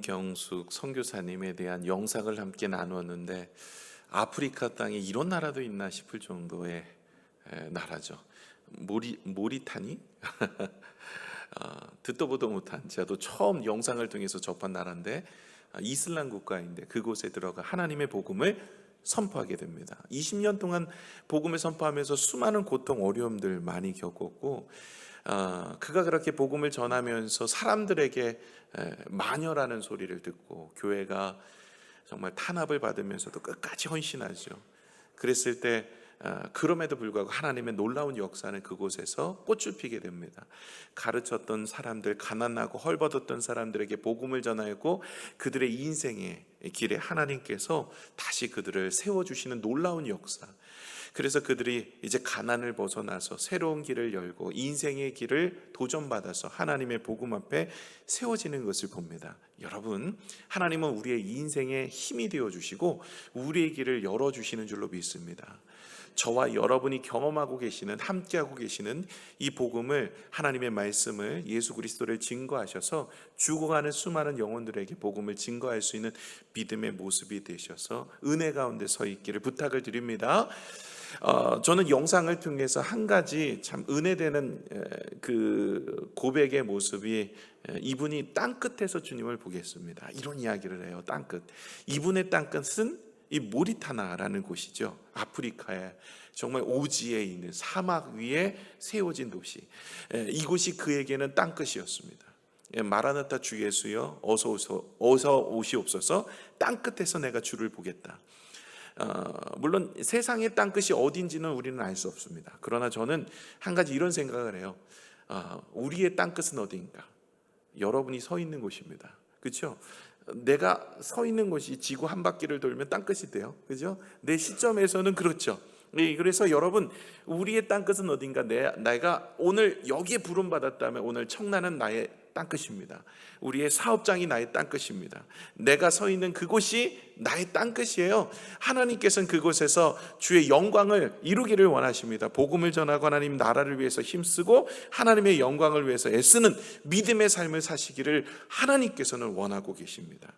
김경숙 선교사님에 대한 영상을 함께 나누었는데, 아프리카 땅에 이런 나라도 있나 싶을 정도의 나라죠. 모리타니? 듣도 보도 못한, 저도 처음 영상을 통해서 접한 나라인데, 이슬람 국가인데 그곳에 들어가 하나님의 복음을 선포하게 됩니다. 20년 동안 복음을 선포하면서 수많은 고통, 어려움들 많이 겪었고, 그가 그렇게 복음을 전하면서 사람들에게 마녀라는 소리를 듣고 교회가 정말 탄압을 받으면서도 끝까지 헌신하죠. 그랬을 때 그럼에도 불구하고 하나님의 놀라운 역사는 그곳에서 꽃을 피게 됩니다. 가르쳤던 사람들, 가난하고 헐벗었던 사람들에게 복음을 전하였고, 그들의 인생의 길에 하나님께서 다시 그들을 세워주시는 놀라운 역사. 그래서 그들이 이제 가난을 벗어나서 새로운 길을 열고 인생의 길을 도전받아서 하나님의 복음 앞에 세워지는 것을 봅니다. 여러분, 하나님은 우리의 인생의 힘이 되어주시고 우리의 길을 열어주시는 줄로 믿습니다. 저와 여러분이 경험하고 계시는, 함께하고 계시는 이 복음을, 하나님의 말씀을, 예수 그리스도를 증거하셔서 죽어가는 수많은 영혼들에게 복음을 증거할 수 있는 믿음의 모습이 되셔서 은혜 가운데 서 있기를 부탁을 드립니다. 저는 영상을 통해서 한 가지 참 은혜되는 그 고백의 모습이, 이분이 땅끝에서 주님을 보겠습니다, 이런 이야기를 해요. 땅끝, 이분의 땅끝은 이 모리타나라는 곳이죠. 아프리카의 정말 오지에 있는 사막 위에 세워진 도시, 이곳이 그에게는 땅끝이었습니다. 마라나타 주 예수여 어서 오시옵소서, 땅끝에서 내가 주를 보겠다. 물론 세상의 땅끝이 어딘지는 우리는 알 수 없습니다. 그러나 저는 한 가지 이런 생각을 해요. 우리의 땅끝은 어디인가? 여러분이 서 있는 곳입니다. 그렇죠? 내가 서 있는 곳이 지구 한 바퀴를 돌면 땅끝이 돼요. 그죠? 내 시점에서는 그렇죠. 그래서 여러분, 우리의 땅끝은 어딘가? 내가 오늘 여기에 부름받았다면 오늘 청라는 나의 땅끝입니다. 우리의 사업장이 나의 땅끝입니다. 내가 서 있는 그곳이 나의 땅끝이에요. 하나님께서는 그곳에서 주의 영광을 이루기를 원하십니다. 복음을 전하고 하나님 나라를 위해서 힘쓰고 하나님의 영광을 위해서 애쓰는 믿음의 삶을 사시기를 하나님께서는 원하고 계십니다.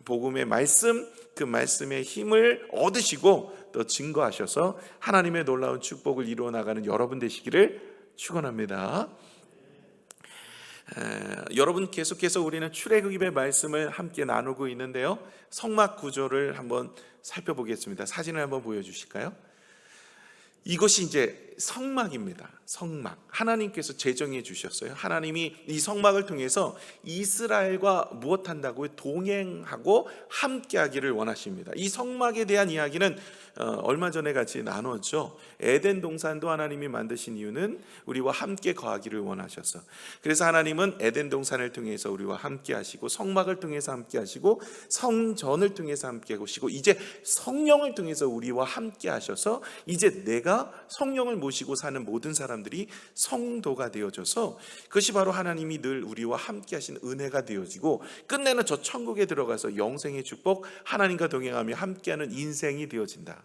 복음의 말씀, 그 말씀의 힘을 얻으시고 또 증거하셔서 하나님의 놀라운 축복을 이루어 나가는 여러분 되시기를 축원합니다. 여러분, 계속해서 우리는 출애굽의 말씀을 함께 나누고 있는데요, 성막 구조를 한번 살펴보겠습니다. 사진을 한번 보여주실까요? 이것이 이제 성막입니다. 성막, 하나님께서 제정해 주셨어요. 하나님이 이 성막을 통해서 이스라엘과 무엇한다고요? 동행하고 함께하기를 원하십니다. 이 성막에 대한 이야기는 얼마 전에 같이 나눴죠. 에덴 동산도 하나님이 만드신 이유는 우리와 함께 거하기를 원하셔서, 그래서 하나님은 에덴 동산을 통해서 우리와 함께 하시고, 성막을 통해서 함께 하시고, 성전을 통해서 함께 하시고, 이제 성령을 통해서 우리와 함께 하셔서 이제 내가 성령을 모시고 사는 모든 사람들이 성도가 되어져서, 그것이 바로 하나님이 늘 우리와 함께 하신 은혜가 되어지고, 끝내는 저 천국에 들어가서 영생의 축복, 하나님과 동행하며 함께하는 인생이 되어진다.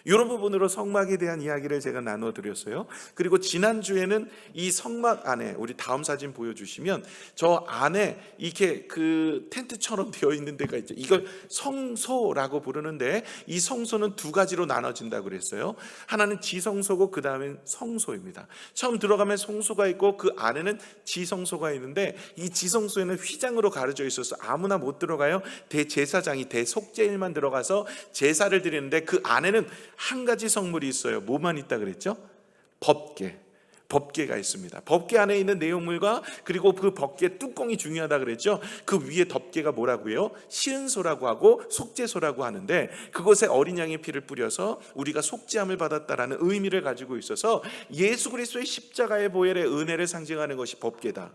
이런 부분으로 성막에 대한 이야기를 제가 나눠 드렸어요. 그리고 지난주에는 이 성막 안에, 우리 다음 사진 보여주시면 저 안에 이렇게 그 텐트처럼 되어 있는 데가 있죠. 이걸 성소라고 부르는데, 이 성소는 두 가지로 나눠진다고 그랬어요. 하나는 지성소고 그 다음엔 성소입니다. 처음 들어가면 성소가 있고 그 안에는 지성소가 있는데, 이 지성소에는 휘장으로 가려져 있어서 아무나 못 들어가요. 대제사장이, 대속제일만 들어가서 제사를 드리는데, 그 안에는 한 가지 성물이 있어요. 뭐만 있다 그랬죠? 법궤가 있습니다. 법궤 안에 있는 내용물과, 그리고 그 법궤 뚜껑이 중요하다 그랬죠. 그 위에 덮개가 뭐라고요? 시은소라고 하고 속죄소라고 하는데, 그곳에 어린 양의 피를 뿌려서 우리가 속죄함을 받았다라는 의미를 가지고 있어서 예수 그리스도의 십자가의 보혈의 은혜를 상징하는 것이 법궤다.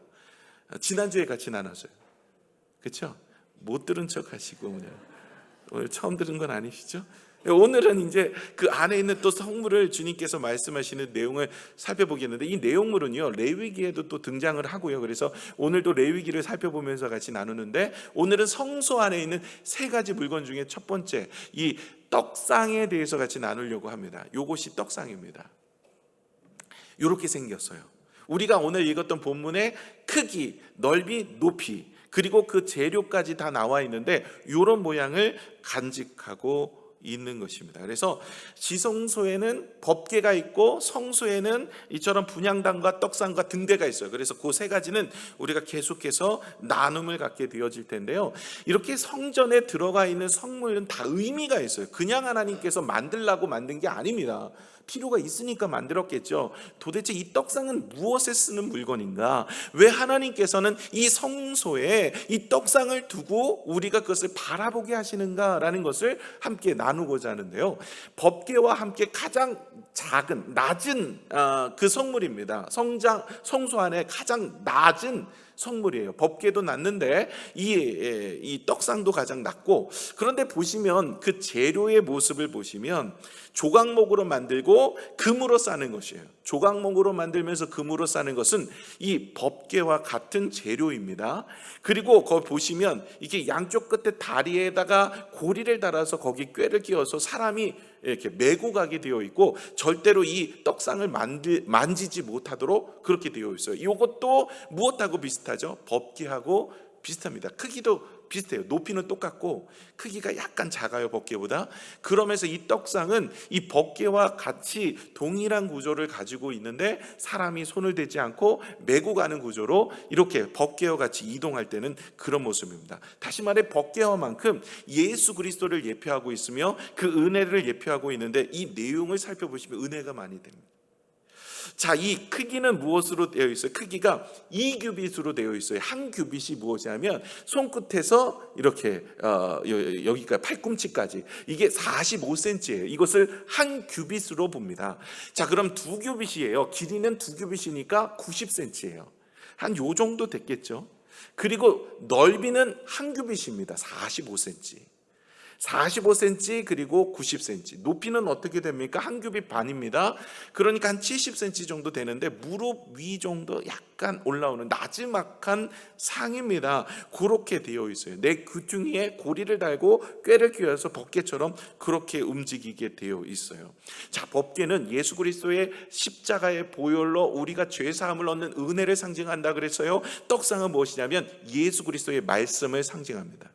지난주에 같이 나눴어요. 그렇죠? 못 들은 척 하시고 오늘 처음 들은 건 아니시죠? 오늘은 이제 그 안에 있는 또 성물을 주님께서 말씀하시는 내용을 살펴보겠는데, 이 내용물은요 레위기에도 또 등장을 하고요. 그래서 오늘도 레위기를 살펴보면서 같이 나누는데, 오늘은 성소 안에 있는 세 가지 물건 중에 첫 번째, 이 떡상에 대해서 같이 나누려고 합니다. 이것이 떡상입니다. 이렇게 생겼어요. 우리가 오늘 읽었던 본문의 크기, 넓이, 높이, 그리고 그 재료까지 다 나와 있는데 이런 모양을 간직하고 있는 것입니다. 그래서 지성소에는 법궤가 있고 성소에는 이처럼 분향단과 떡상과 등대가 있어요. 그래서 그 세 가지는 우리가 계속해서 나눔을 갖게 되어질 텐데요. 이렇게 성전에 들어가 있는 성물은 다 의미가 있어요. 그냥 하나님께서 만들라고 만든 게 아닙니다. 필요가 있으니까 만들었겠죠. 도대체 이 떡상은 무엇에 쓰는 물건인가? 왜 하나님께서는 이 성소에 이 떡상을 두고 우리가 그것을 바라보게 하시는가라는 것을 함께 나누고자 하는데요. 법궤와 함께 가장 작은 낮은 그 성물입니다. 성소 안에 가장 낮은 성물이에요. 법궤도 낮는데 이 떡상도 가장 낮고, 그런데 보시면 그 재료의 모습을 보시면 조각목으로 만들고 금으로 싸는 것이에요. 조각목으로 만들면서 금으로 싸는 것은 이 법궤와 같은 재료입니다. 그리고 거기 보시면 이게 양쪽 끝에 다리에다가 고리를 달아서 거기 꾀를 끼워서 사람이 이렇게 메고 가게 되어 있고, 절대로 이 떡상을 만지지 못하도록 그렇게 되어 있어요. 이것도 무엇하고 비슷하죠? 법궤하고 비슷합니다. 크기도 비슷해요. 높이는 똑같고 크기가 약간 작아요, 법궤보다. 그러면서 이 떡상은 이 법궤와 같이 동일한 구조를 가지고 있는데 사람이 손을 대지 않고 메고 가는 구조로 이렇게 법궤와 같이 이동할 때는 그런 모습입니다. 다시 말해 법궤와만큼 예수 그리스도를 예표하고 있으며 그 은혜를 예표하고 있는데, 이 내용을 살펴보시면 은혜가 많이 됩니다. 자, 이 크기는 무엇으로 되어 있어요? 크기가 2규빗으로 되어 있어요. 한 규빗이 무엇이냐면 손끝에서 이렇게 여기까지 팔꿈치까지, 이게 45cm예요. 이것을 한 규빗으로 봅니다. 자, 그럼 2규빗이에요. 길이는 2규빗이니까 90cm예요. 한 요 정도 됐겠죠. 그리고 넓이는 한 규빗입니다. 45cm. 45cm 그리고 90cm. 높이는 어떻게 됩니까? 한 규빗 반입니다. 그러니까 한 70cm 정도 되는데 무릎 위 정도 약간 올라오는 나지막한 상입니다. 그렇게 되어 있어요. 내 귀퉁이에 고리를 달고 꾀를 끼워서 법궤처럼 그렇게 움직이게 되어 있어요. 자, 법궤는 예수 그리스도의 십자가의 보혈로 우리가 죄 사함을 얻는 은혜를 상징한다 그랬어요. 떡상은 무엇이냐면 예수 그리스도의 말씀을 상징합니다.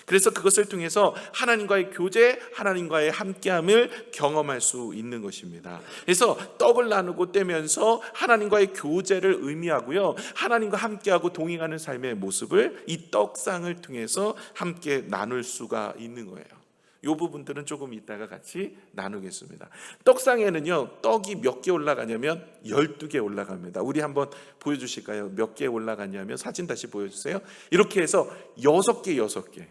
그래서 그것을 통해서 하나님과의 교제, 하나님과의 함께함을 경험할 수 있는 것입니다. 그래서 떡을 나누고 떼면서 하나님과의 교제를 의미하고요, 하나님과 함께하고 동행하는 삶의 모습을 이 떡상을 통해서 함께 나눌 수가 있는 거예요. 이 부분들은 조금 이따가 같이 나누겠습니다. 떡상에는요, 떡이 몇 개 올라가냐면 12개 올라갑니다. 우리 한번 보여주실까요? 몇 개 올라가냐면 사진 다시 보여주세요. 이렇게 해서 6개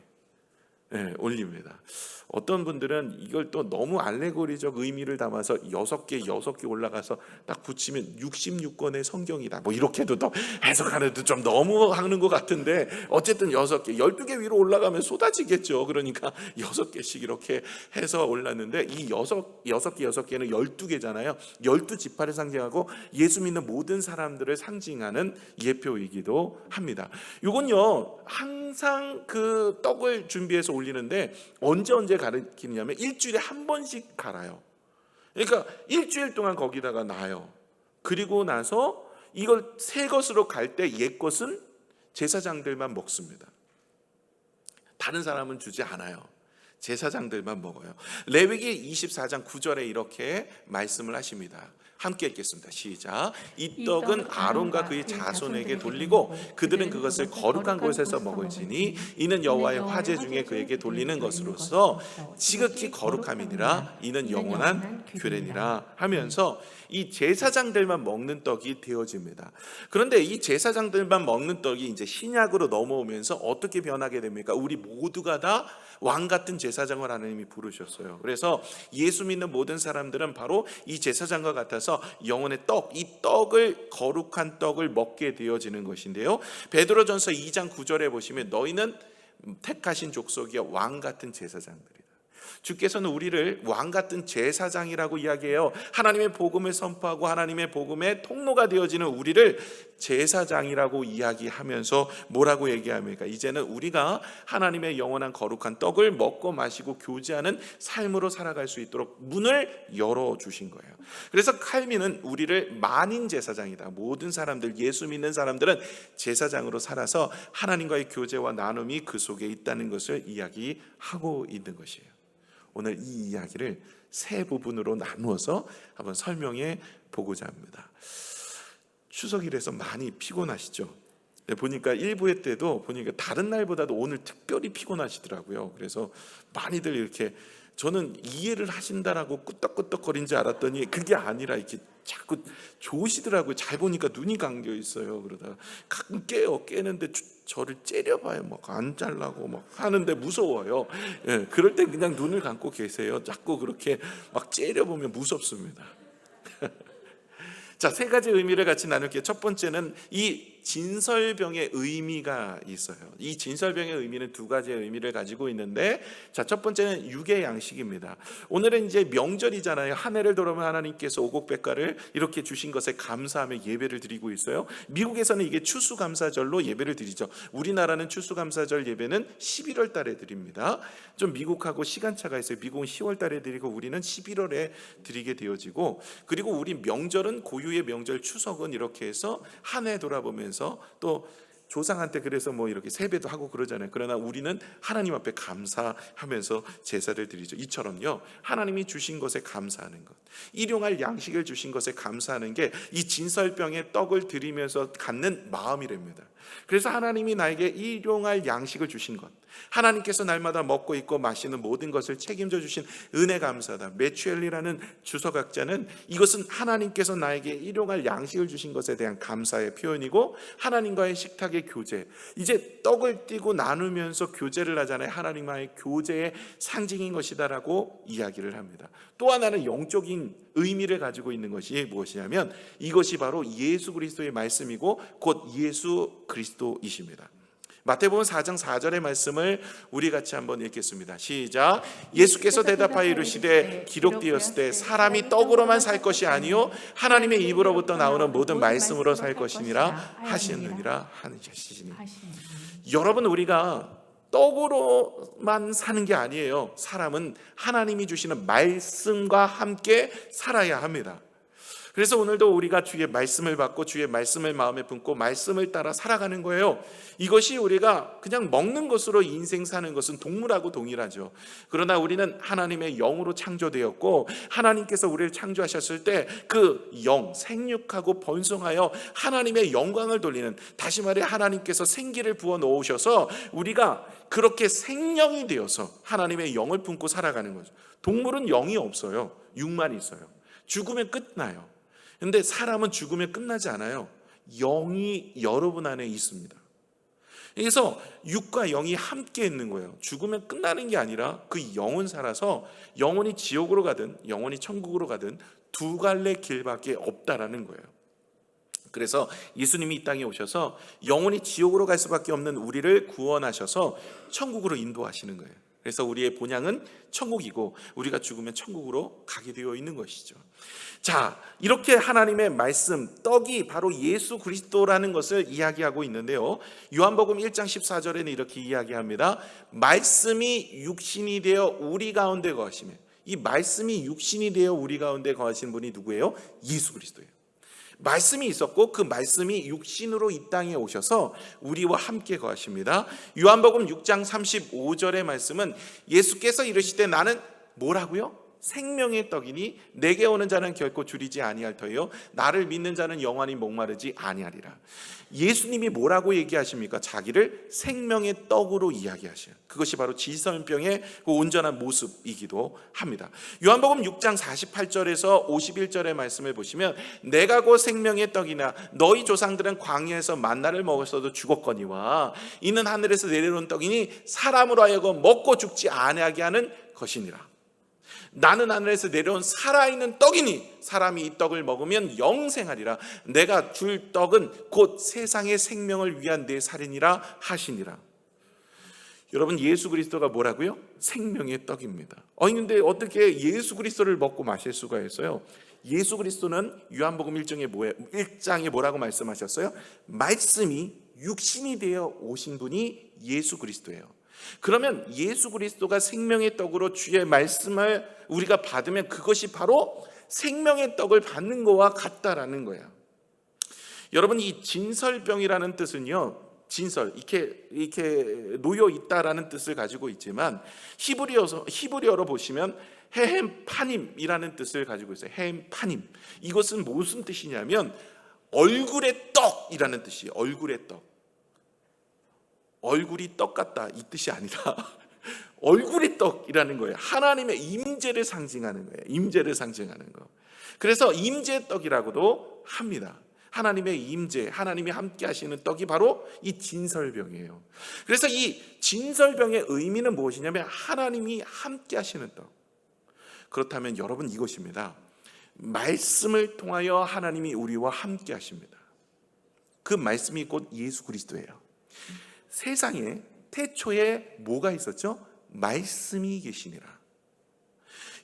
올립니다. 어떤 분들은 이걸 또 너무 알레고리적 의미를 담아서 6개 올라가서 딱 붙이면 66권의 성경이다, 뭐 이렇게도 또 해석하는데 좀 너무 하는 것 같은데, 어쨌든 6개, 12개 위로 올라가면 쏟아지겠죠. 그러니까 6개씩 이렇게 해서 올랐는데, 이 6개는 12개잖아요 12지파를 상징하고 예수 믿는 모든 사람들을 상징하는 예표이기도 합니다. 이건요, 항상 그 떡을 준비해서 올리는데 언제 가르치냐면 일주일에 한 번씩 갈아요. 그러니까 일주일 동안 거기다가 놔요. 그리고 나서 이걸 새 것으로 갈 때 옛 것은 제사장들만 먹습니다. 다른 사람은 주지 않아요. 제사장들만 먹어요. 레위기 24장 9절에 이렇게 말씀을 하십니다. 함께 읽겠습니다. 시작. 이 떡은 아론과 그의 자손에게 돌리고 그들은 그것을 거룩한 곳에서 먹을지니 이는 여호와의 화제 중에 그에게 돌리는 것으로서 지극히 거룩함이니라. 이는 영원한 규례니라 하면서 이 제사장들만 먹는 떡이 되어집니다. 그런데 이 제사장들만 먹는 떡이 이제 신약으로 넘어오면서 어떻게 변하게 됩니까? 우리 모두가 다 왕 같은 제사장을 하나님이 부르셨어요. 그래서 예수 믿는 모든 사람들은 바로 이 제사장과 같아서 영혼의 떡, 이 떡을, 거룩한 떡을 먹게 되어지는 것인데요, 베드로전서 2장 9절에 보시면 너희는 택하신 족속이여 왕 같은 제사장들이다. 주께서는 우리를 왕 같은 제사장이라고 이야기해요. 하나님의 복음을 선포하고 하나님의 복음의 통로가 되어지는 우리를 제사장이라고 이야기하면서 뭐라고 얘기합니까? 이제는 우리가 하나님의 영원한 거룩한 떡을 먹고 마시고 교제하는 삶으로 살아갈 수 있도록 문을 열어주신 거예요. 그래서 칼빈은 우리를 만인 제사장이다. 모든 사람들, 예수 믿는 사람들은 제사장으로 살아서 하나님과의 교제와 나눔이 그 속에 있다는 것을 이야기하고 있는 것이에요. 오늘 이 이야기를 세 부분으로 나누어서 한번 설명해 보고자 합니다. 추석이라서 많이 피곤하시죠? 보니까 1부회 때도 보니까 다른 날보다도 오늘 특별히 피곤하시더라고요. 그래서 많이들 이렇게, 저는 이해를 하신다라고 끄떡끄떡거린 줄 알았더니 그게 아니라 이렇게 자꾸 좋으시더라고요. 잘 보니까 눈이 감겨 있어요. 그러다가 가끔 깨는데 저를 째려봐요. 막 안 잘라고 막 하는데 무서워요. 예, 그럴 땐 그냥 눈을 감고 계세요. 자꾸 그렇게 막 째려보면 무섭습니다. 자, 세 가지 의미를 같이 나눌게요. 첫 번째는 이 진설병의 의미가 있어요. 이 진설병의 의미는 두 가지의 의미를 가지고 있는데, 자, 첫 번째는 육의 양식입니다. 오늘은 이제 명절이잖아요. 한 해를 돌아오면 하나님께서 오곡백과를 이렇게 주신 것에 감사하며 예배를 드리고 있어요. 미국에서는 이게 추수감사절로 예배를 드리죠. 우리나라는 추수감사절 예배는 11월 달에 드립니다. 좀 미국하고 시간차가 있어요. 미국은 10월 달에 드리고 우리는 11월에 드리게 되어지고, 그리고 우리 명절은 고유의 명절 추석은 이렇게 해서 한 해 돌아보면서 또 조상한테 그래서 뭐 이렇게 세배도 하고 그러잖아요. 그러나 우리는 하나님 앞에 감사하면서 제사를 드리죠. 이처럼요, 하나님이 주신 것에 감사하는 것, 일용할 양식을 주신 것에 감사하는 게 이 진설병의 떡을 드리면서 갖는 마음이랍니다. 그래서 하나님이 나에게 일용할 양식을 주신 것, 하나님께서 날마다 먹고 있고 마시는 모든 것을 책임져 주신 은혜 감사다. 매추엘리라는 주석학자는 이것은 하나님께서 나에게 일용할 양식을 주신 것에 대한 감사의 표현이고, 하나님과의 식탁의 교제, 이제 떡을 띄고 나누면서 교제를 하잖아요. 하나님과의 교제의 상징인 것이다라고 이야기를 합니다. 또 하나는 영적인 의미를 가지고 있는 것이 무엇이냐면 이것이 바로 예수 그리스도의 말씀이고 곧 예수 그리스도이십니다. 마태복음 4장 4절의 말씀을 우리 같이 한번 읽겠습니다. 시작. 예수께서 대답하여 이르시되 기록되었을 때 사람이 떡으로만 살 것이 아니요 하나님의 입으로부터 나오는 모든 말씀으로 살 것이니라 하시느니라 하시니. 여러분, 우리가 떡으로만 사는 게 아니에요. 사람은 하나님이 주시는 말씀과 함께 살아야 합니다. 그래서 오늘도 우리가 주의 말씀을 받고 주의 말씀을 마음에 품고 말씀을 따라 살아가는 거예요. 이것이 우리가 그냥 먹는 것으로 인생 사는 것은 동물하고 동일하죠. 그러나 우리는 하나님의 영으로 창조되었고, 하나님께서 우리를 창조하셨을 때 그 영, 생육하고 번성하여 하나님의 영광을 돌리는, 다시 말해 하나님께서 생기를 부어 놓으셔서 우리가 그렇게 생명이 되어서 하나님의 영을 품고 살아가는 거죠. 동물은 영이 없어요. 육만 있어요. 죽으면 끝나요. 근데 사람은 죽으면 끝나지 않아요. 영이 여러분 안에 있습니다. 그래서 육과 영이 함께 있는 거예요. 죽으면 끝나는 게 아니라 그 영은 살아서 영원히 지옥으로 가든 영원히 천국으로 가든 두 갈래 길밖에 없다라는 거예요. 그래서 예수님이 이 땅에 오셔서 영원히 지옥으로 갈 수밖에 없는 우리를 구원하셔서 천국으로 인도하시는 거예요. 그래서 우리의 본향은 천국이고 우리가 죽으면 천국으로 가게 되어 있는 것이죠. 자, 이렇게 하나님의 말씀, 떡이 바로 예수 그리스도라는 것을 이야기하고 있는데요. 요한복음 1장 14절에는 이렇게 이야기합니다. 말씀이 육신이 되어 우리 가운데 거하시며, 이 말씀이 육신이 되어 우리 가운데 거하신 분이 누구예요? 예수 그리스도예요. 말씀이 있었고 그 말씀이 육신으로 이 땅에 오셔서 우리와 함께 거하십니다. 요한복음 6장 35절의 말씀은 예수께서 이르시되 나는 뭐라고요? 생명의 떡이니 내게 오는 자는 결코 줄이지 아니할 터요 나를 믿는 자는 영원히 목마르지 아니하리라. 예수님이 뭐라고 얘기하십니까? 자기를 생명의 떡으로 이야기하셔요. 그것이 바로 지설병의 그 온전한 모습이기도 합니다. 요한복음 6장 48절에서 51절의 말씀을 보시면 내가 곧 생명의 떡이나 너희 조상들은 광야에서 만나를 먹었어도 죽었거니와 이는 하늘에서 내려온 떡이니 사람으로 하여금 먹고 죽지 아니하게 하는 것이니라. 나는 하늘에서 내려온 살아있는 떡이니 사람이 이 떡을 먹으면 영생하리라. 내가 줄 떡은 곧 세상의 생명을 위한 내 살이니라 하시니라. 여러분, 예수 그리스도가 뭐라고요? 생명의 떡입니다. 근데 어떻게 예수 그리스도를 먹고 마실 수가 있어요? 예수 그리스도는 요한복음 1장에 뭐라고 말씀하셨어요? 말씀이 육신이 되어 오신 분이 예수 그리스도예요. 그러면 예수 그리스도가 생명의 떡으로 주의 말씀을 우리가 받으면 그것이 바로 생명의 떡을 받는 거와 같다라는 거예요. 여러분, 이 진설병이라는 뜻은요, 진설, 이렇게 놓여 있다라는 뜻을 가지고 있지만 히브리어로 보시면 헤헴파님이라는 뜻을 가지고 있어요. 헤헴파님. 이것은 무슨 뜻이냐면 얼굴의 떡이라는 뜻이에요. 얼굴의 떡. 얼굴이 떡 같다 이 뜻이 아니라 얼굴이 떡이라는 거예요. 하나님의 임재를 상징하는 거예요. 임재를 상징하는 거. 그래서 임재의 떡이라고도 합니다. 하나님의 임재, 하나님이 함께 하시는 떡이 바로 이 진설병이에요. 그래서 이 진설병의 의미는 무엇이냐면 하나님이 함께 하시는 떡. 그렇다면 여러분, 이것입니다. 말씀을 통하여 하나님이 우리와 함께 하십니다. 그 말씀이 곧 예수 그리스도예요. 세상에 태초에 뭐가 있었죠? 말씀이 계시니라.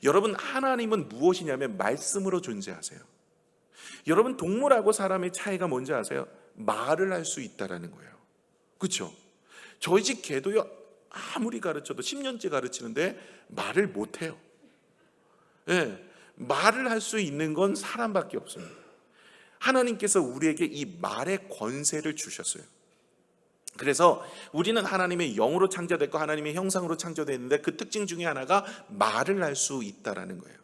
여러분, 하나님은 무엇이냐면 말씀으로 존재하세요. 여러분, 동물하고 사람의 차이가 뭔지 아세요? 말을 할 수 있다라는 거예요. 그렇죠? 저희 집 개도요, 아무리 가르쳐도 10년째 가르치는데 말을 못해요. 네, 말을 할 수 있는 건 사람밖에 없습니다. 하나님께서 우리에게 이 말의 권세를 주셨어요. 그래서 우리는 하나님의 영으로 창조됐고 하나님의 형상으로 창조됐는데 그 특징 중에 하나가 말을 할 수 있다라는 거예요.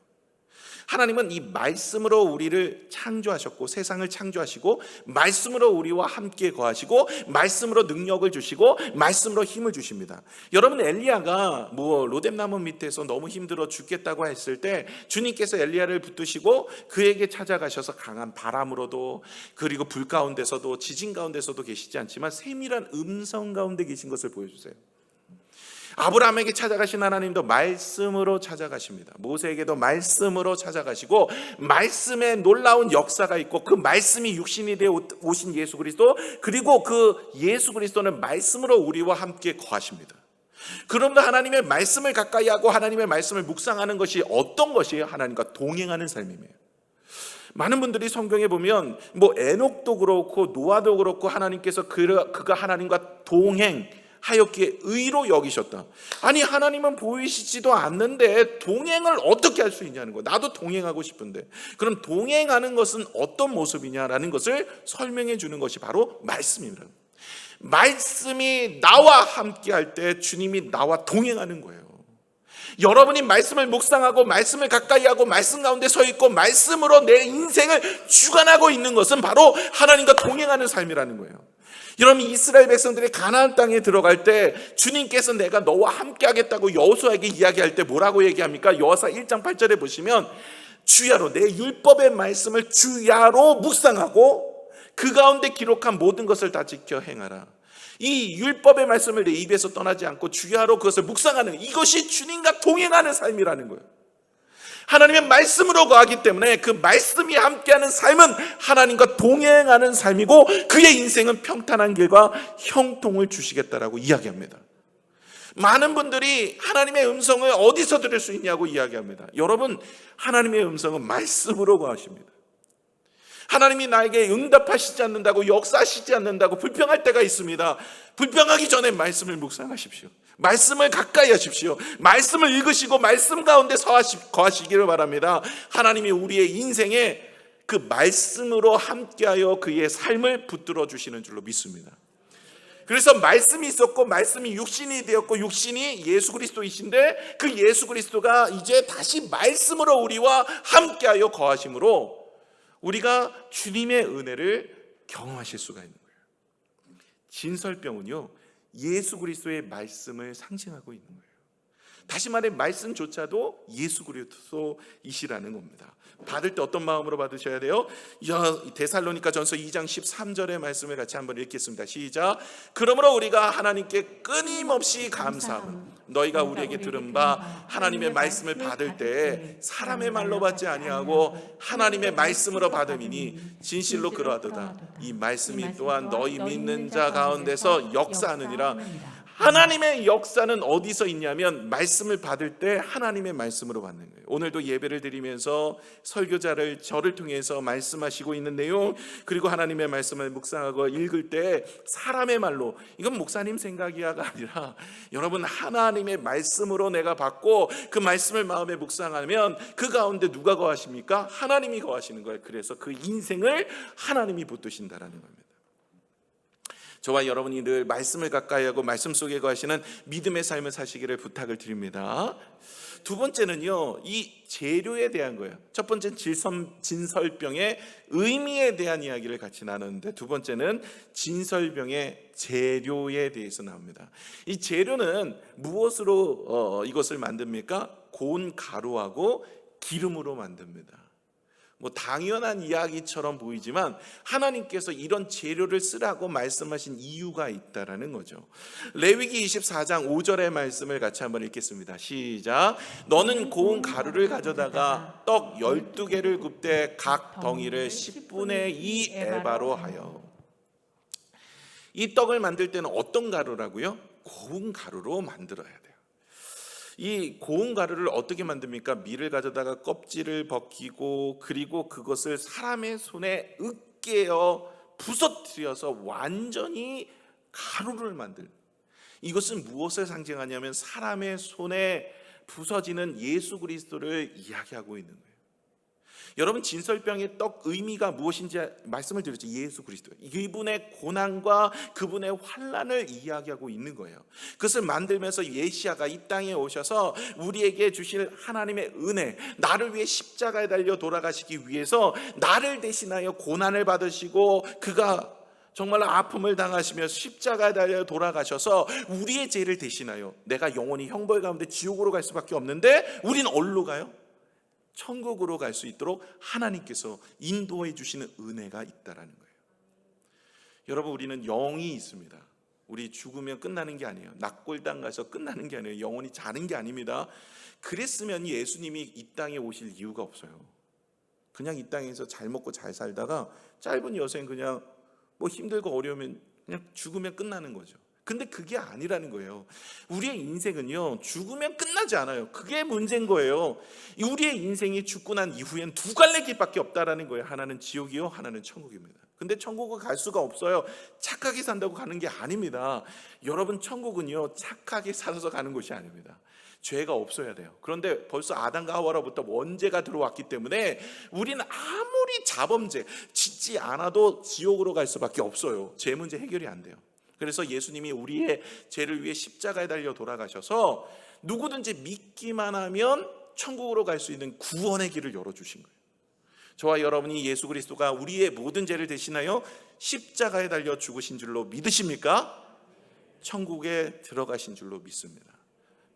하나님은 이 말씀으로 우리를 창조하셨고 세상을 창조하시고 말씀으로 우리와 함께 거하시고 말씀으로 능력을 주시고 말씀으로 힘을 주십니다. 여러분, 엘리야가 로뎀나무 밑에서 너무 힘들어 죽겠다고 했을 때 주님께서 엘리야를 붙드시고 그에게 찾아가셔서 강한 바람으로도 그리고 불 가운데서도 지진 가운데서도 계시지 않지만 세밀한 음성 가운데 계신 것을 보여주세요. 아브라함에게 찾아가신 하나님도 말씀으로 찾아가십니다. 모세에게도 말씀으로 찾아가시고 말씀에 놀라운 역사가 있고 그 말씀이 육신이 되어 오신 예수 그리스도, 그리고 그 예수 그리스도는 말씀으로 우리와 함께 거하십니다. 그러므로 하나님의 말씀을 가까이 하고 하나님의 말씀을 묵상하는 것이 어떤 것이에요? 하나님과 동행하는 삶이에요. 많은 분들이 성경에 보면 에녹도 그렇고 노아도 그렇고 하나님께서 그가 하나님과 동행하였기에 의로 여기셨다. 아니, 하나님은 보이시지도 않는데 동행을 어떻게 할 수 있냐는 거예요. 나도 동행하고 싶은데. 그럼 동행하는 것은 어떤 모습이냐라는 것을 설명해 주는 것이 바로 말씀입니다. 말씀이 나와 함께 할 때 주님이 나와 동행하는 거예요. 여러분이 말씀을 묵상하고 말씀을 가까이 하고 말씀 가운데 서 있고 말씀으로 내 인생을 주관하고 있는 것은 바로 하나님과 동행하는 삶이라는 거예요. 여러분, 이스라엘 백성들이 가나안 땅에 들어갈 때 주님께서 내가 너와 함께 하겠다고 여호수아에게 이야기할 때 뭐라고 얘기합니까? 여호수아 1장 8절에 보시면 주야로 내 율법의 말씀을 주야로 묵상하고 그 가운데 기록한 모든 것을 다 지켜 행하라. 이 율법의 말씀을 내 입에서 떠나지 않고 주야로 그것을 묵상하는, 이것이 주님과 동행하는 삶이라는 거예요. 하나님의 말씀으로 거하기 때문에 그 말씀이 함께하는 삶은 하나님과 동행하는 삶이고 그의 인생은 평탄한 길과 형통을 주시겠다라고 이야기합니다. 많은 분들이 하나님의 음성을 어디서 들을 수 있냐고 이야기합니다. 여러분, 하나님의 음성은 말씀으로 거하십니다. 하나님이 나에게 응답하시지 않는다고, 역사하시지 않는다고 불평할 때가 있습니다. 불평하기 전에 말씀을 묵상하십시오. 말씀을 가까이 하십시오. 말씀을 읽으시고 말씀 가운데 거하시기를 바랍니다. 하나님이 우리의 인생에 그 말씀으로 함께하여 그의 삶을 붙들어 주시는 줄로 믿습니다. 그래서 말씀이 있었고 말씀이 육신이 되었고 육신이 예수 그리스도이신데 그 예수 그리스도가 이제 다시 말씀으로 우리와 함께하여 거하심으로 우리가 주님의 은혜를 경험하실 수가 있는 거예요. 진설병은요, 예수 그리스도의 말씀을 상징하고 있는 거예요. 다시 말해 말씀조차도 예수 그리스도이시라는 겁니다. 받을 때 어떤 마음으로 받으셔야 돼요? 데살로니가전서 2장 13절의 말씀을 같이 한번 읽겠습니다. 시작. 그러므로 우리가 하나님께 끊임없이 감사하고 너희가 우리에게 들은 바 하나님의 말씀을 받을 때 사람의 말로 받지 아니하고 하나님의 말씀으로 받음이니 진실로 그러하도다. 이 말씀이 또한 너희 믿는 자 가운데서 역사하느니라. 하나님의 역사는 어디서 있냐면 말씀을 받을 때 하나님의 말씀으로 받는 거예요. 오늘도 예배를 드리면서 설교자를 저를 통해서 말씀하시고 있는 내용, 그리고 하나님의 말씀을 묵상하고 읽을 때 사람의 말로, 이건 목사님 생각이야가 아니라 여러분 하나님의 말씀으로 내가 받고 그 말씀을 마음에 묵상하면 그 가운데 누가 거하십니까? 하나님이 거하시는 거예요. 그래서 그 인생을 하나님이 붙드신다라는 겁니다. 저와 여러분이 늘 말씀을 가까이 하고 말씀 속에 거하시는 믿음의 삶을 사시기를 부탁을 드립니다. 두 번째는요, 이 재료에 대한 거예요. 첫 번째는 진설병의 의미에 대한 이야기를 같이 나누는데, 두 번째는 진설병의 재료에 대해서 나옵니다. 이 재료는 무엇으로 이것을 만듭니까? 고운 가루하고 기름으로 만듭니다. 뭐 당연한 이야기처럼 보이지만 하나님께서 이런 재료를 쓰라고 말씀하신 이유가 있다라는 거죠. 레위기 24장 5절의 말씀을 같이 한번 읽겠습니다. 시작. 너는 고운 가루를 가져다가 떡 12개를 굽되 각 덩이를 10분의 2 에바로 하여. 이 떡을 만들 때는 어떤 가루라고요? 고운 가루로 만들어야 돼요. 이 고운 가루를 어떻게 만듭니까? 밀을 가져다가 껍질을 벗기고, 그리고 그것을 사람의 손에 으깨어 부서뜨려서 완전히 가루를 만들. 이것은 무엇을 상징하냐면 사람의 손에 부서지는 예수 그리스도를 이야기하고 있는 거예요. 여러분, 진설병의 떡 의미가 무엇인지 말씀을 드렸죠. 예수 그리스도, 이분의 고난과 그분의 환난을 이야기하고 있는 거예요. 그것을 만들면서 메시아가 이 땅에 오셔서 우리에게 주실 하나님의 은혜, 나를 위해 십자가에 달려 돌아가시기 위해서 나를 대신하여 고난을 받으시고, 그가 정말 아픔을 당하시며 십자가에 달려 돌아가셔서 우리의 죄를 대신하여 내가 영원히 형벌 가운데 지옥으로 갈 수밖에 없는데, 우리는 어디로 가요? 천국으로 갈 수 있도록 하나님께서 인도해 주시는 은혜가 있다라는 거예요. 여러분, 우리는 영이 있습니다. 우리 죽으면 끝나는 게 아니에요. 낙골당 가서 끝나는 게 아니에요. 영원히 자는 게 아닙니다. 그랬으면 예수님이 이 땅에 오실 이유가 없어요. 그냥 이 땅에서 잘 먹고 잘 살다가 짧은 여생 그냥 뭐 힘들고 어려우면 그냥 죽으면 끝나는 거죠. 근데 그게 아니라는 거예요. 우리의 인생은요, 죽으면 끝나지 않아요. 그게 문제인 거예요. 우리의 인생이 죽고 난 이후엔 두 갈래 길밖에 없다라는 거예요. 하나는 지옥이요, 하나는 천국입니다. 근데 천국을 갈 수가 없어요. 착하게 산다고 가는 게 아닙니다. 여러분, 천국은요, 착하게 살아서 가는 곳이 아닙니다. 죄가 없어야 돼요. 그런데 벌써 아담과 하와로부터 원죄가 들어왔기 때문에 우리는 아무리 자범죄 짓지 않아도 지옥으로 갈 수밖에 없어요. 죄 문제 해결이 안 돼요. 그래서 예수님이 우리의 죄를 위해 십자가에 달려 돌아가셔서 누구든지 믿기만 하면 천국으로 갈 수 있는 구원의 길을 열어주신 거예요. 저와 여러분이 예수 그리스도가 우리의 모든 죄를 대신하여 십자가에 달려 죽으신 줄로 믿으십니까? 천국에 들어가신 줄로 믿습니다.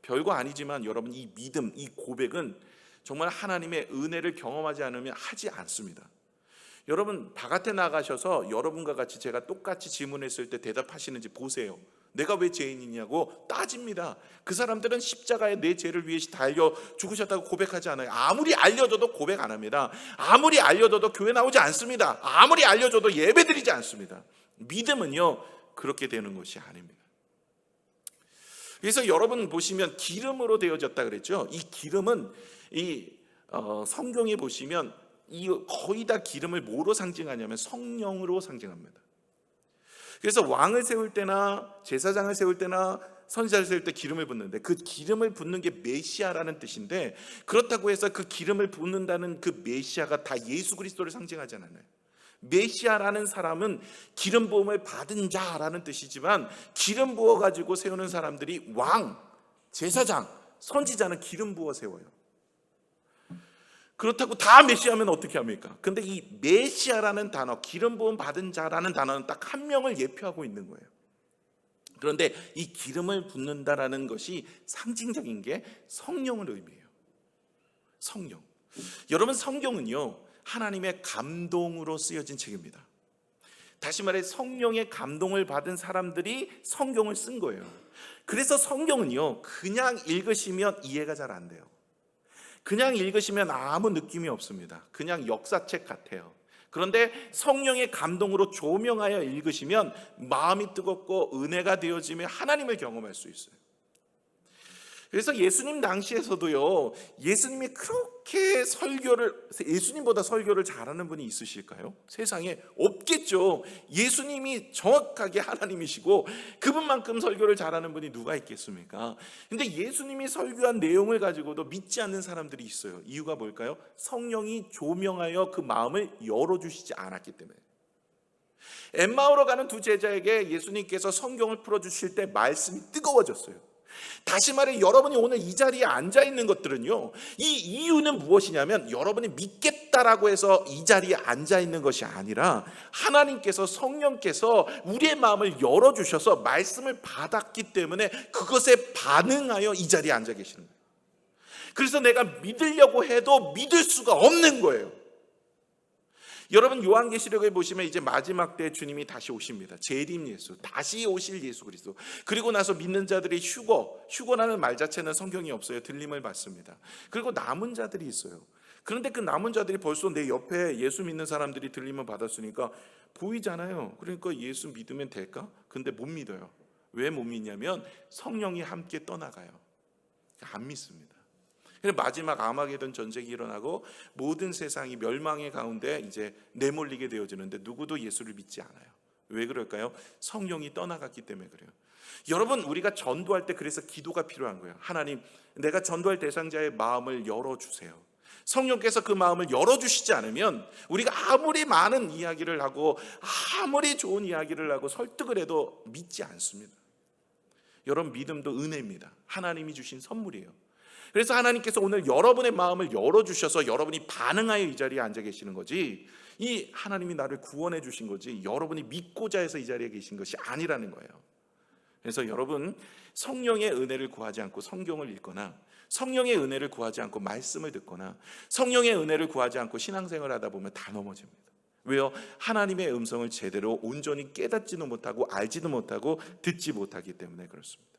별거 아니지만 여러분, 이 믿음, 이 고백은 정말 하나님의 은혜를 경험하지 않으면 하지 않습니다. 여러분, 바깥에 나가셔서 여러분과 같이 제가 똑같이 질문했을 때 대답하시는지 보세요. 내가 왜 죄인이냐고 따집니다. 그 사람들은 십자가에 내 죄를 위해 달려 죽으셨다고 고백하지 않아요. 아무리 알려줘도 고백 안 합니다. 아무리 알려줘도 교회 나오지 않습니다. 아무리 알려줘도 예배드리지 않습니다. 믿음은요, 그렇게 되는 것이 아닙니다. 그래서 여러분 보시면 기름으로 되어졌다 그랬죠. 이 기름은 성경에 보시면 거의 다 기름을 뭐로 상징하냐면 성령으로 상징합니다. 그래서 왕을 세울 때나 제사장을 세울 때나 선지자를 세울 때 기름을 붓는데, 그 기름을 붓는 게 메시아라는 뜻인데, 그렇다고 해서 그 기름을 붓는다는 그 메시아가 다 예수 그리스도를 상징하지 않아요. 메시아라는 사람은 기름 부음을 받은 자라는 뜻이지만, 기름 부어 가지고 세우는 사람들이 왕, 제사장, 선지자는 기름 부어 세워요. 그렇다고 다 메시아면 어떻게 합니까? 근데 이 메시아라는 단어, 기름 부음 받은 자라는 단어는 딱 한 명을 예표하고 있는 거예요. 그런데 이 기름을 붓는다라는 것이 상징적인 게 성령을 의미해요. 성령. 여러분, 성경은요, 하나님의 감동으로 쓰여진 책입니다. 다시 말해 성령의 감동을 받은 사람들이 성경을 쓴 거예요. 그래서 성경은요, 그냥 읽으시면 이해가 잘 안 돼요. 그냥 읽으시면 아무 느낌이 없습니다. 그냥 역사책 같아요. 그런데 성령의 감동으로 조명하여 읽으시면 마음이 뜨겁고 은혜가 되어지며 하나님을 경험할 수 있어요. 그래서 예수님 당시에서도요, 예수님이 그렇게 예수님보다 설교를 잘하는 분이 있으실까요? 세상에 없겠죠. 예수님이 정확하게 하나님이시고 그분만큼 설교를 잘하는 분이 누가 있겠습니까? 근데 예수님이 설교한 내용을 가지고도 믿지 않는 사람들이 있어요. 이유가 뭘까요? 성령이 조명하여 그 마음을 열어주시지 않았기 때문에. 엠마오로 가는 두 제자에게 예수님께서 성경을 풀어주실 때 말씀이 뜨거워졌어요. 다시 말해, 여러분이 오늘 이 자리에 앉아 있는 것들은요, 이 이유는 무엇이냐면 여러분이 믿겠다라고 해서 이 자리에 앉아 있는 것이 아니라 하나님께서, 성령께서 우리의 마음을 열어주셔서 말씀을 받았기 때문에 그것에 반응하여 이 자리에 앉아 계시는 거예요. 그래서 내가 믿으려고 해도 믿을 수가 없는 거예요. 여러분, 요한계시록에 보시면 이제 마지막 때 주님이 다시 오십니다. 재림 예수, 다시 오실 예수 그리스도. 그리고 나서 믿는 자들이 휴거라는 말 자체는 성경이 없어요. 들림을 받습니다. 그리고 남은 자들이 있어요. 그런데 그 남은 자들이 벌써 내 옆에 예수 믿는 사람들이 들림을 받았으니까 보이잖아요. 그러니까 예수 믿으면 될까? 근데 못 믿어요. 왜 못 믿냐면 성령이 함께 떠나가요. 안 믿습니다. 마지막 아마게돈 전쟁이 일어나고 모든 세상이 멸망의 가운데 이제 내몰리게 되어지는데 누구도 예수를 믿지 않아요. 왜 그럴까요? 성령이 떠나갔기 때문에 그래요. 여러분, 우리가 전도할 때 그래서 기도가 필요한 거예요. 하나님, 내가 전도할 대상자의 마음을 열어주세요. 성령께서 그 마음을 열어주시지 않으면 우리가 아무리 많은 이야기를 하고 아무리 좋은 이야기를 하고 설득을 해도 믿지 않습니다. 여러분, 믿음도 은혜입니다. 하나님이 주신 선물이에요. 그래서 하나님께서 오늘 여러분의 마음을 열어주셔서 여러분이 반응하여 이 자리에 앉아 계시는 거지, 이 하나님이 나를 구원해 주신 거지 여러분이 믿고자 해서 이 자리에 계신 것이 아니라는 거예요. 그래서 여러분, 성령의 은혜를 구하지 않고 성경을 읽거나 성령의 은혜를 구하지 않고 말씀을 듣거나 성령의 은혜를 구하지 않고 신앙생활을 하다 보면 다 넘어집니다. 왜요? 하나님의 음성을 제대로 온전히 깨닫지도 못하고 알지도 못하고 듣지 못하기 때문에 그렇습니다.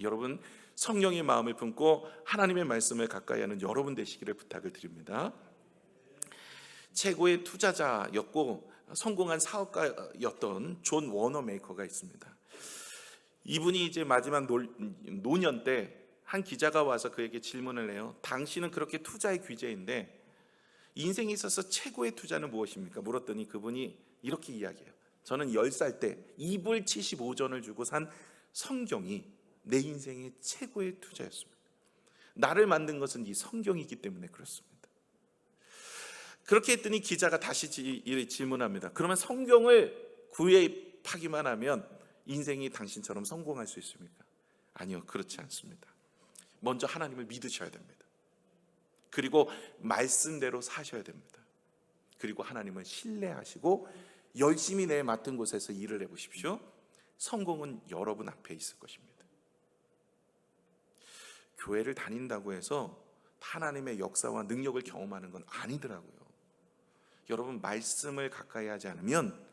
여러분, 성령의 마음을 품고 하나님의 말씀을 가까이 하는 여러분 되시기를 부탁을 드립니다. 최고의 투자자였고 성공한 사업가였던 존 워너메이커가 있습니다. 이분이 이제 마지막 노년 때 한 기자가 와서 그에게 질문을 해요. 당신은 그렇게 투자의 귀재인데 인생에 있어서 최고의 투자는 무엇입니까? 물었더니 그분이 이렇게 이야기해요. 저는 10살 때 이불 75전을 주고 산 성경이 내 인생의 최고의 투자였습니다. 나를 만든 것은 이 성경이기 때문에 그렇습니다. 그렇게 했더니 기자가 다시 질문합니다. 그러면 성경을 구입하기만 하면 인생이 당신처럼 성공할 수 있습니까? 아니요, 그렇지 않습니다. 먼저 하나님을 믿으셔야 됩니다. 그리고 말씀대로 사셔야 됩니다. 그리고 하나님을 신뢰하시고 열심히 내 맡은 곳에서 일을 해보십시오. 성공은 여러분 앞에 있을 것입니다. 교회를 다닌다고 해서 하나님의 역사와 능력을 경험하는 건 아니더라고요. 여러분, 말씀을 가까이 하지 않으면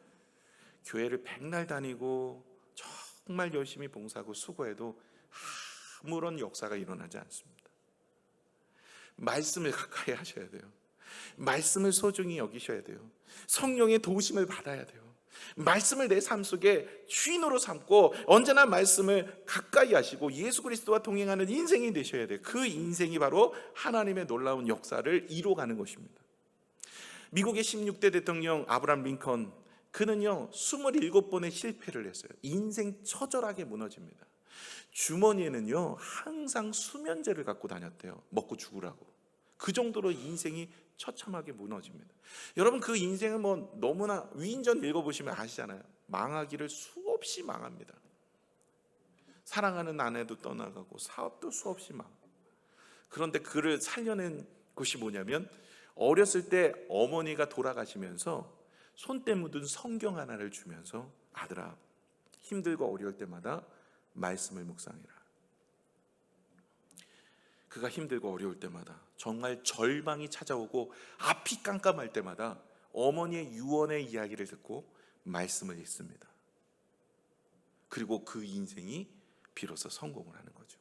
교회를 백날 다니고 정말 열심히 봉사하고 수고해도 아무런 역사가 일어나지 않습니다. 말씀을 가까이 하셔야 돼요. 말씀을 소중히 여기셔야 돼요. 성령의 도우심을 받아야 돼요. 말씀을 내 삶 속에 주인으로 삼고 언제나 말씀을 가까이 하시고 예수 그리스도와 동행하는 인생이 되셔야 돼요. 그 인생이 바로 하나님의 놀라운 역사를 이루어가는 것입니다. 미국의 16대 대통령 아브라함 링컨, 그는요 27번의 실패를 했어요. 인생 처절하게 무너집니다. 주머니에는요 항상 수면제를 갖고 다녔대요. 먹고 죽으라고. 그 정도로 인생이 처참하게 무너집니다. 여러분, 그 인생은 뭐 너무나 위인전 읽어보시면 아시잖아요. 망하기를 수없이 망합니다. 사랑하는 아내도 떠나가고 사업도 수없이 망. 그런데 그를 살려낸 것이 뭐냐면 어렸을 때 어머니가 돌아가시면서 손때 묻은 성경 하나를 주면서 아들아, 힘들고 어려울 때마다 말씀을 묵상해라. 그가 힘들고 어려울 때마다, 정말 절망이 찾아오고 앞이 깜깜할 때마다 어머니의 유언의 이야기를 듣고 말씀을 읽습니다. 그리고 그 인생이 비로소 성공을 하는 거죠.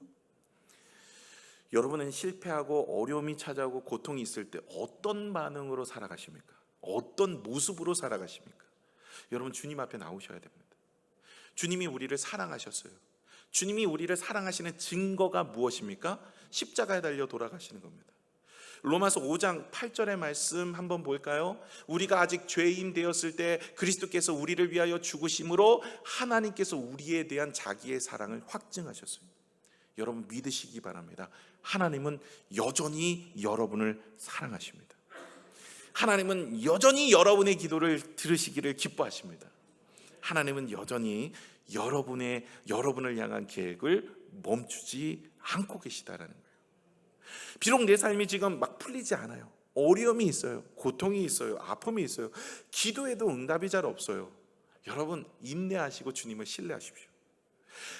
여러분은 실패하고 어려움이 찾아오고 고통이 있을 때 어떤 반응으로 살아가십니까? 어떤 모습으로 살아가십니까? 여러분, 주님 앞에 나오셔야 됩니다. 주님이 우리를 사랑하셨어요. 주님이 우리를 사랑하시는 증거가 무엇입니까? 십자가에 달려 돌아가시는 겁니다. 로마서 5장 8절의 말씀 한번 볼까요? 우리가 아직 죄인 되었을 때 그리스도께서 우리를 위하여 죽으심으로 하나님께서 우리에 대한 자기의 사랑을 확증하셨어요. 여러분, 믿으시기 바랍니다. 하나님은 여전히 여러분을 사랑하십니다. 하나님은 여전히 여러분의 기도를 들으시기를 기뻐하십니다. 하나님은 여전히 여러분을 향한 계획을 멈추지 않고 계시다라는 거예요. 비록 내 삶이 지금 막 풀리지 않아요. 어려움이 있어요. 고통이 있어요. 아픔이 있어요. 기도에도 응답이 잘 없어요. 여러분, 인내하시고 주님을 신뢰하십시오.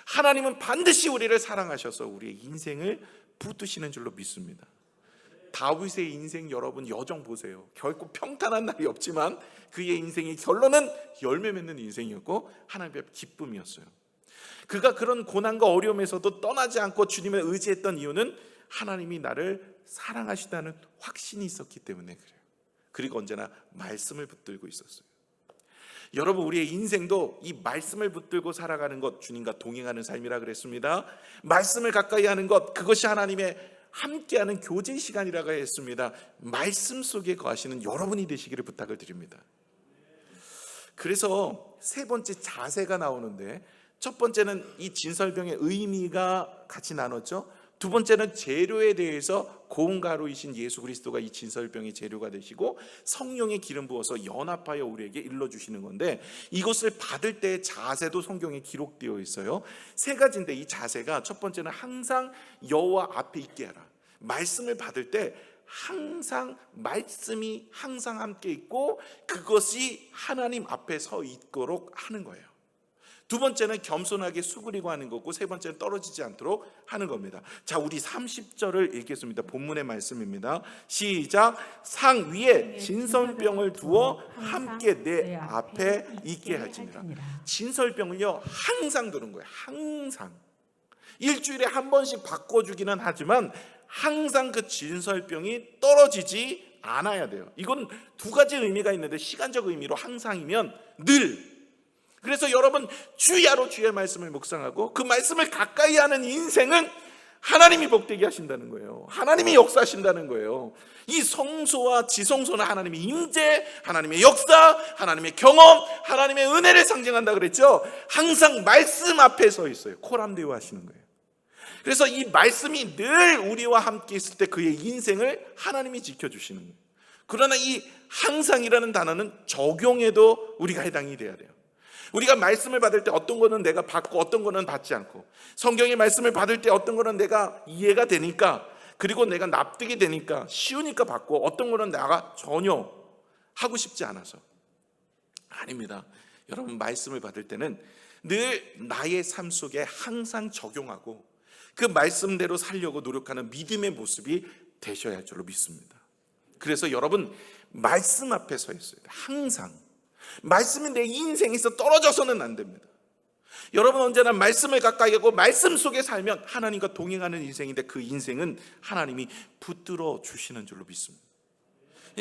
하나님은 반드시 우리를 사랑하셔서 우리의 인생을 붙드시는 줄로 믿습니다. 다윗의 인생 여러분 여정 보세요. 결코 평탄한 날이 없지만 그의 인생의 결론은 열매 맺는 인생이었고 하나님의 기쁨이었어요. 그가 그런 고난과 어려움에서도 떠나지 않고 주님을 의지했던 이유는 하나님이 나를 사랑하시다는 확신이 있었기 때문에 그래요. 그리고 언제나 말씀을 붙들고 있었어요. 여러분, 우리의 인생도 이 말씀을 붙들고 살아가는 것, 주님과 동행하는 삶이라 그랬습니다. 말씀을 가까이 하는 것, 그것이 하나님의 함께하는 교제 시간이라고 했습니다. 말씀 속에 거하시는 여러분이 되시기를 부탁을 드립니다. 그래서 세 번째 자세가 나오는데, 첫 번째는 이 진설병의 의미가 같이 나눴죠. 두 번째는 재료에 대해서 고운 가루이신 예수 그리스도가 이 진설병의 재료가 되시고 성령의 기름 부어서 연합하여 우리에게 일러주시는 건데, 이것을 받을 때의 자세도 성경에 기록되어 있어요. 세 가지인데, 이 자세가 첫 번째는 항상 여호와 앞에 있게 하라. 말씀을 받을 때 항상 말씀이 항상 함께 있고 그것이 하나님 앞에 서 있도록 하는 거예요. 두 번째는 겸손하게 수그리고 하는 거고, 세 번째는 떨어지지 않도록 하는 겁니다. 자, 우리 30절을 읽겠습니다. 본문의 말씀입니다. 시작. 상 위에 진설병을 두어 함께 내 앞에 있게 할지니라. 진설병을요 항상 두는 거예요. 항상. 일주일에 한 번씩 바꿔주기는 하지만 항상 그 진설병이 떨어지지 않아야 돼요. 이건 두 가지 의미가 있는데, 시간적 의미로 항상이면 늘. 그래서 여러분, 주야로 주의 말씀을 묵상하고 그 말씀을 가까이 하는 인생은 하나님이 복되게 하신다는 거예요. 하나님이 역사하신다는 거예요. 이 성소와 지성소는 하나님의 임재, 하나님의 역사, 하나님의 경험, 하나님의 은혜를 상징한다 그랬죠. 항상 말씀 앞에 서 있어요. 코람데오 하시는 거예요. 그래서 이 말씀이 늘 우리와 함께 있을 때 그의 인생을 하나님이 지켜주시는 거예요. 그러나 이 항상이라는 단어는 적용에도 우리가 해당이 돼야 돼요. 우리가 말씀을 받을 때 어떤 거는 내가 받고 어떤 거는 받지 않고, 성경의 말씀을 받을 때 어떤 거는 내가 이해가 되니까, 그리고 내가 납득이 되니까 쉬우니까 받고, 어떤 거는 내가 전혀 하고 싶지 않아서. 아닙니다. 여러분, 말씀을 받을 때는 늘 나의 삶 속에 항상 적용하고 그 말씀대로 살려고 노력하는 믿음의 모습이 되셔야 할 줄로 믿습니다. 그래서 여러분, 말씀 앞에 서 있어야 돼요. 항상. 말씀이 내 인생에서 떨어져서는 안 됩니다. 여러분, 언제나 말씀을 가까이 하고 말씀 속에 살면 하나님과 동행하는 인생인데, 그 인생은 하나님이 붙들어 주시는 줄로 믿습니다.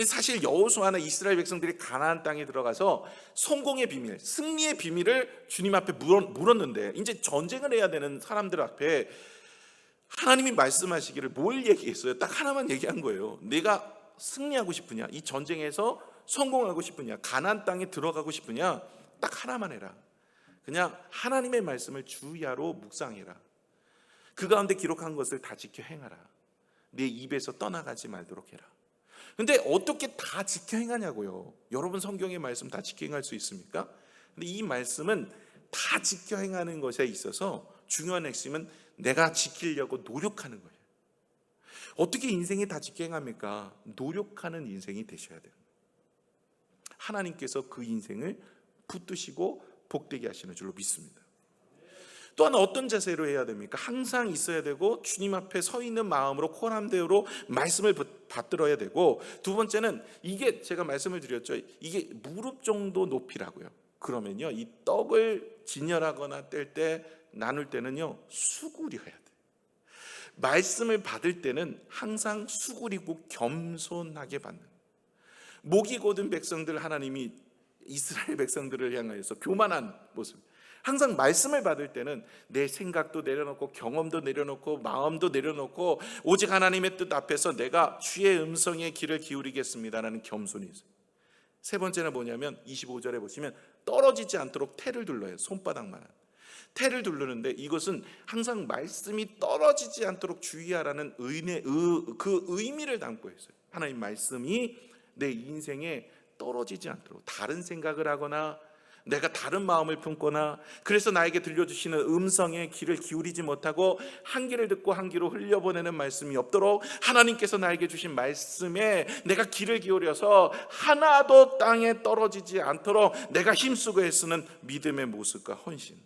사실 여호수아는 이스라엘 백성들이 가나안 땅에 들어가서 성공의 비밀, 승리의 비밀을 주님 앞에 물었는데, 이제 전쟁을 해야 되는 사람들 앞에 하나님이 말씀하시기를 뭘 얘기했어요? 딱 하나만 얘기한 거예요. 내가 승리하고 싶으냐? 이 전쟁에서 성공하고 싶으냐? 가나안 땅에 들어가고 싶으냐? 딱 하나만 해라. 그냥 하나님의 말씀을 주야로 묵상해라. 그 가운데 기록한 것을 다 지켜 행하라. 내 입에서 떠나가지 말도록 해라. 근데 어떻게 다 지켜 행하냐고요? 여러분, 성경의 말씀 다 지켜 행할 수 있습니까? 근데 이 말씀은 다 지켜 행하는 것에 있어서 중요한 핵심은 내가 지키려고 노력하는 거예요. 어떻게 인생이 다 지켜 행합니까? 노력하는 인생이 되셔야 돼요. 하나님께서 그 인생을 붙드시고 복되게 하시는 줄로 믿습니다. 또한 어떤 자세로 해야 됩니까? 항상 있어야 되고, 주님 앞에 서 있는 마음으로 코람데오로 말씀을 받들어야 되고, 두 번째는 이게 제가 말씀을 드렸죠. 이게 무릎 정도 높이라고요. 그러면요, 이 떡을 진열하거나 뗄 때, 나눌 때는요 수구려야 돼요. 말씀을 받을 때는 항상 수구리고 겸손하게 받는, 목이 곧은 백성들, 하나님이 이스라엘 백성들을 향하여서 교만한 모습. 항상 말씀을 받을 때는 내 생각도 내려놓고 경험도 내려놓고 마음도 내려놓고 오직 하나님의 뜻 앞에서 내가 주의 음성에 귀를 기울이겠습니다라는 겸손이 있어요. 세 번째는 뭐냐면 25절에 보시면 떨어지지 않도록 태를 둘러요. 손바닥만한 태를 두르는데, 이것은 항상 말씀이 떨어지지 않도록 주의하라는 그 의미를 담고 있어요. 하나님 말씀이 내 인생에 떨어지지 않도록, 다른 생각을 하거나 내가 다른 마음을 품거나 그래서 나에게 들려주시는 음성에 귀를 기울이지 못하고 한 귀를 듣고 한 귀로 흘려보내는 말씀이 없도록, 하나님께서 나에게 주신 말씀에 내가 귀를 기울여서 하나도 땅에 떨어지지 않도록 내가 힘쓰고 애쓰는 믿음의 모습과 헌신,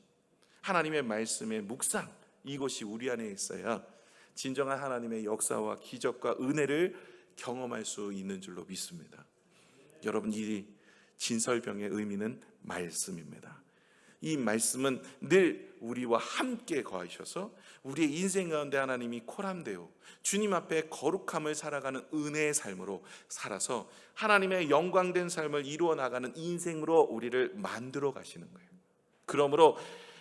하나님의 말씀의 묵상, 이것이 우리 안에 있어야 진정한 하나님의 역사와 기적과 은혜를 경험할 수 있는 줄로 믿습니다. 여러분, 이 진설병의 의미는 말씀입니다. 이 말씀은 늘 우리와 함께 거하셔서 우리의 인생 가운데 하나님이 코람되어 주님 앞에 거룩함을 살아가는 은혜의 삶으로 살아서 하나님의 영광된 삶을 이루어 나가는 인생으로 우리를 만들어 가시는 거예요. 그러므로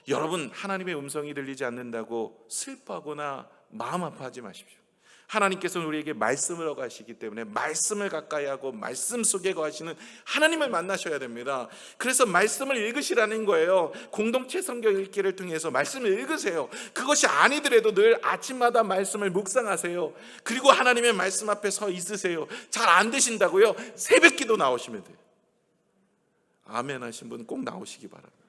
여러분, 하나님의 음성이 들리지 않는다고 슬퍼하거나 마음 아파하지 마십시오. 하나님께서는 우리에게 말씀을 허가하시기 때문에 말씀을 가까이 하고 말씀 속에 거하시는 하나님을 만나셔야 됩니다. 그래서 말씀을 읽으시라는 거예요. 공동체 성경 읽기를 통해서 말씀을 읽으세요. 그것이 아니더라도 늘 아침마다 말씀을 묵상하세요. 그리고 하나님의 말씀 앞에 서 있으세요. 잘 안 되신다고요? 새벽기도 나오시면 돼요. 아멘 하신 분 꼭 나오시기 바랍니다.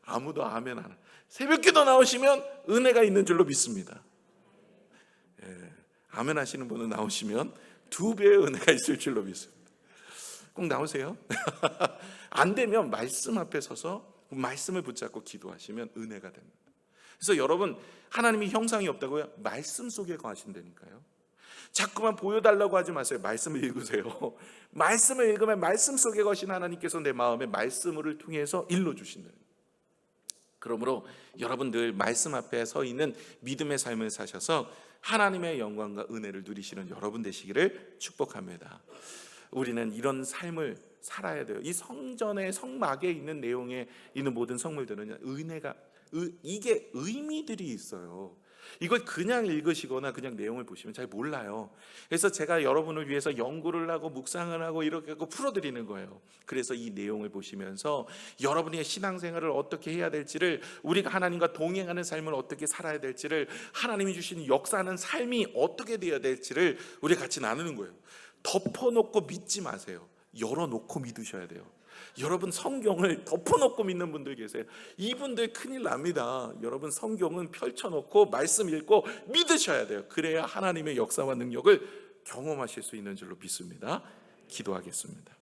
아무도 아멘 안 해요. 새벽기도 나오시면 은혜가 있는 줄로 믿습니다. 아멘 하시는 분은 나오시면 2배의 은혜가 있을 줄로 믿습니다. 꼭 나오세요. 안 되면 말씀 앞에 서서 말씀을 붙잡고 기도하시면 은혜가 됩니다. 그래서 여러분, 하나님이 형상이 없다고요? 말씀 속에 거하신다니까요. 자꾸만 보여달라고 하지 마세요. 말씀을 읽으세요. 말씀을 읽으면 말씀 속에 거하신 하나님께서 내 마음에 말씀을 통해서 일러주신다. 그러므로 여러분들 말씀 앞에 서 있는 믿음의 삶을 사셔서 하나님의 영광과 은혜를 누리시는 여러분 되시기를 축복합니다. 우리는 이런 삶을 살아야 돼요. 이 성전의 성막에 있는 내용에 있는 모든 성물들은 이게 의미들이 있어요. 이걸 그냥 읽으시거나 그냥 내용을 보시면 잘 몰라요. 그래서 제가 여러분을 위해서 연구를 하고 묵상을 하고 이렇게 하고 풀어드리는 거예요. 그래서 이 내용을 보시면서 여러분의 신앙생활을 어떻게 해야 될지를, 우리가 하나님과 동행하는 삶을 어떻게 살아야 될지를, 하나님이 주신 역사하는 삶이 어떻게 되어야 될지를 우리 같이 나누는 거예요. 덮어놓고 믿지 마세요. 열어놓고 믿으셔야 돼요. 여러분, 성경을 덮어놓고 믿는 분들 계세요. 이분들 큰일 납니다. 여러분, 성경은 펼쳐놓고 말씀 읽고 믿으셔야 돼요. 그래야 하나님의 역사와 능력을 경험하실 수 있는 줄로 믿습니다. 기도하겠습니다.